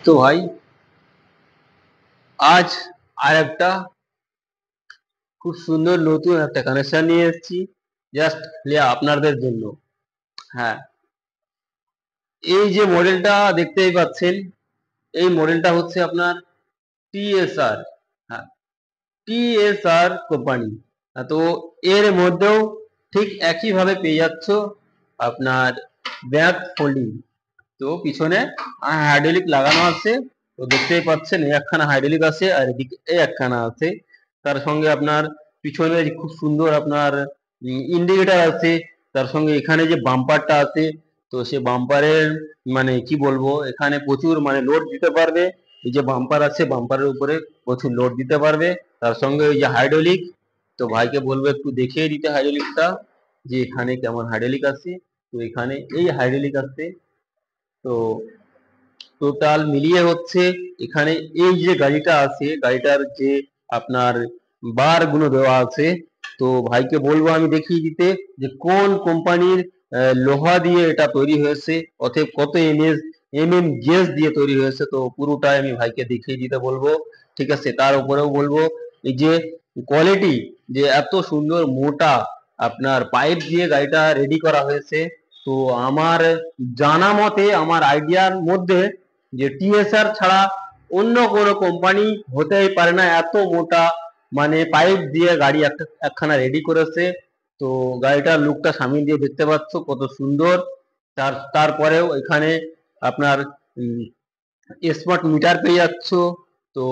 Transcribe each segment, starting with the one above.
তো ভাই আজ আর একটা খুব সুন্দর নতুন একটা কানেকশন নিয়ে এসেছি জাস্ট আপনাদের জন্য। হ্যাঁ, এই যে মডেলটা দেখতেই পাচ্ছেন, এই মডেলটা হচ্ছে আপনার টিএসআর। হ্যাঁ, টিএসআর কোম্পানি। তো এর মধ্যেও ঠিক একই ভাবে পেয়ে যাচ্ছ আপনার ব্যাক ফোল্ডিং। তো পিছনে হাইড্রোলিক লাগানো আছে, তো দেখতেই পাচ্ছেন এই একখানা হাইড্রোলিক আছে আর এদিকে এই একখানা আছে। তার সঙ্গে আপনার পিছনে খুব সুন্দর আপনার ইন্ডিকেটর আছে। তার সঙ্গে এখানে যে বাম্পারটা আছে, তো সে বাম্পারের মানে কি বলবো, এখানে প্রচুর মানে লোড দিতে পারবে। এই যে বাম্পার আছে, বাম্পারের উপরে প্রচুর লোড দিতে পারবে। তার সঙ্গে ওই যে হাইড্রোলিক, তো ভাইকে বলবো একটু দেখিয়ে দিতে হাইড্রোলিকটা, যে এখানে কেমন হাইড্রোলিক আছে। তো এখানে এই হাইড্রোলিক আছে। তো টোটাল মিলিয়ে হচ্ছে এখানে এই যে গাড়িটা আছে, গাড়িটার যে আপনার বার গুলো দেওয়া আছে। তো ভাইকে বলবো আমি দেখিয়ে দিতে যে কোন কোম্পানির লোহা দিয়ে এটা তৈরি হয়েছে, অতএব কত এমএম দিয়ে তৈরি হয়েছে। তো পুরোটাই আমি ভাইকে দেখিয়ে দিতে বলবো, ঠিক আছে। তার উপরেও বলবো এই যে কোয়ালিটি, যে এত সুন্দর মোটা আপনার পাইপ দিয়ে গাড়িটা রেডি করা হয়েছে। তো আমার জানা মতে, আমার আইডিয়ার মধ্যে, যে টিএসআর ছাড়া অন্য কোনো কোম্পানি হতেই পারে না এত মোটা মানে পাইপ দিয়ে গাড়ি একখানা রেডি করেছে। তো গাড়িটার লুকটা সামনে দিয়ে দেখতে পাচ্ছ কত সুন্দর। তারপরেও এখানে আপনার স্মার্ট মিটার পেয়ে যাচ্ছ। তো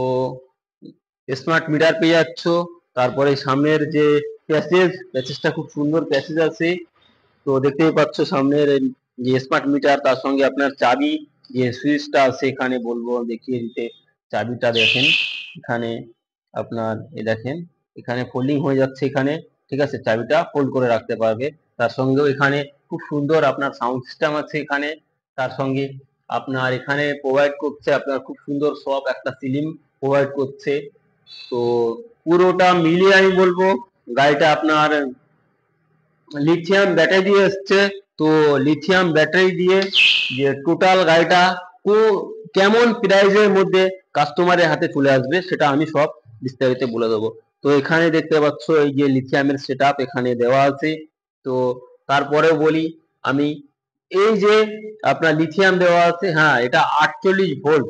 স্মার্ট মিটার পেয়ে যাচ্ছ। তারপরে সামনের যে প্যাসেজটা খুব সুন্দর প্যাসেজ আছে। তো দেখতেই পাচ্ছ সামনের যে স্মার্ট মিটার, তার সঙ্গে আপনার চাবি যে সুইচটা আছে এখানে বলবো দেখিয়ে দিতে। চাবিটা দেখেন এখানে আপনার, দেখেন এখানে ফোল্ডিং হয়ে যাচ্ছে এখানে, ঠিক আছে। চাবিটা ফোল্ড করে রাখতে পারবে। তার সঙ্গেও এখানে খুব সুন্দর আপনার সাউন্ড সিস্টেম আছে এখানে। তার সঙ্গে আপনার এখানে প্রোভাইড করছে আপনার খুব সুন্দর সব একটা সিলিং প্রোভাইড করছে। তো পুরোটা মিলিয়ে আমি বলবো গাড়িটা আপনার লিথিয়াম ব্যাটারি দিয়ে এসছে। তো লিথিয়াম ব্যাটারি দিয়ে যে টোটাল গাড়িটা কেমন প্রাইজের মধ্যে কাস্টমারের হাতে চলে আসবে সেটা আমি সব বিস্তারিত বলে দেবো। তো এখানে দেখতে পাচ্ছ এই যে লিথিয়ামের সেটআপ এখানে দেওয়া আছে। তো তারপরেও বলি আমি, এই যে আপনার লিথিয়াম দেওয়া আছে, হ্যাঁ এটা 48 ভোল্ট,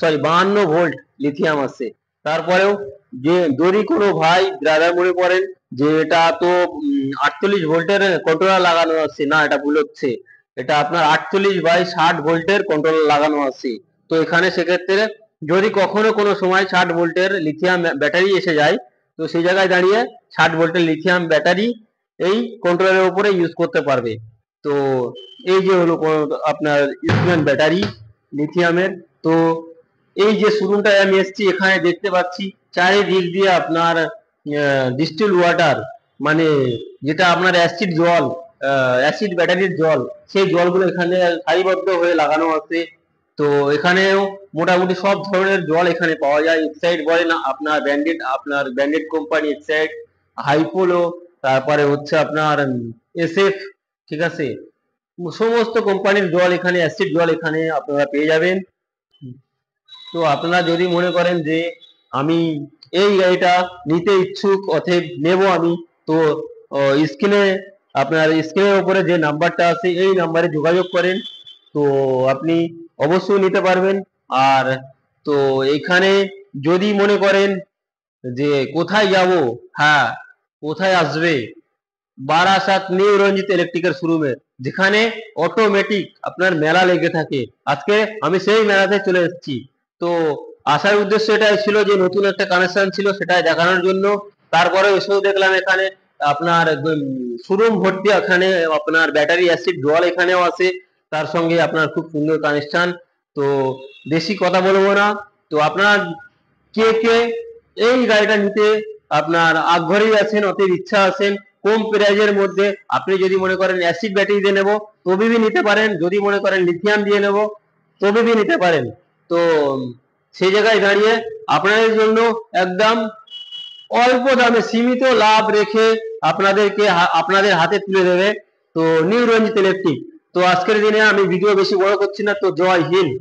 সরি 52 ভোল্ট লিথিয়াম আছে। তারপরেও যে যদি কোনো ভাই ব্রাদার মনে করেন যে এটা তো 48 ভোল্টের কন্ট্রোলার লাগানো আছে, না এটা ভুল হচ্ছে। এটা আপনার 48/60 ভোল্টের কন্ট্রোলার লাগানো আছে। তো এখানে সেক্ষেত্রে যদি কখনো কোনো সময় 60 ভোল্টের লিথিয়াম ব্যাটারি এসে যায়, তো সেই জায়গায় দাঁড়িয়ে 60 ভোল্টের লিথিয়াম ব্যাটারি এই কন্ট্রোলারের উপরে ইউজ করতে পারবে। তো এই যে হলো আপনার ইনস্ট্রুমেন্ট ব্যাটারি লিথিয়ামের। তো এই যে শোরুমটায় আমি এসেছি, এখানে দেখতে পাচ্ছি চারিদিক দিয়ে আপনার ডিস্টিল ওয়াটার, মানে যেটা আপনার অ্যাসিড জল, অ্যাসিড ব্যাটারির জল, সেই জলগুলো এখানে সারিবদ্ধ হয়ে লাগানো আছে। তো এখানেও মোটামুটি সব ধরনের জল এখানে পাওয়া যায়। এক্সাইড বলে না আপনার ব্র্যান্ডেড কোম্পানি এক্সাইড, হাইপোলো, তারপরে হচ্ছে আপনার এসএফ, ঠিক আছে। সমস্ত কোম্পানির জল এখানে, অ্যাসিড জল এখানে আপনারা পেয়ে যাবেন। তো আপনারা যদি মনে করেন যে আমি এই গাড়িটা নিতে ইচ্ছুক, অতএব নেব আমি, তো স্ক্রিনে আপনার স্ক্রিনের উপরে যে নাম্বারটা আছে এই নাম্বারে যোগাযোগ করেন। তো আপনি অবশ্যই নিতে পারবেন। আর তো এখানে যদি মনে করেন যে কোথায় যাব, হ্যাঁ কোথায় আসবে, বারাসাত নিউ রঞ্জিত ইলেকট্রিক্যাল শোরুমে, যেখানে অটোমেটিক আপনার মেলা লেগে থাকে। আজকে আমি সেই মেলাতে চলে এসেছি। তো আসার উদ্দেশ্য এটাই ছিল যে নতুন একটা কানেকশন ছিল সেটাই দেখানোর জন্য। তারপরে এসেও দেখলাম এখানে আপনার শোরুম ভর্তি, এখানে আপনার ব্যাটারি অ্যাসিড জল এখানেও আছে। তার সঙ্গে আপনার খুব সুন্দর কানেকশন। তো বেশি কথা বলবো না। তো আপনার কে কে এই গাড়িটা নিতে আপনার আগ্রহী আছেন, অতএব ইচ্ছা আছেন কম প্রাইজের মধ্যে, আপনি যদি মনে করেন অ্যাসিড ব্যাটারি দিয়ে নেব তবে নিতে পারেন, যদি মনে করেন লিথিয়াম দিয়ে নেব তবে নিতে পারেন। তো সেই জায়গায় দাঁড়িয়ে আপনাদের জন্য একদম অল্প দামে সীমিত লাভ রেখে আপনাদের হাতে তুলে দেবে তো নিউ রঞ্জিত ইলেকট্রিক। তো আজকের দিনে আমি ভিডিও বেশি বড় করছি না। তো জয় হিন্দ।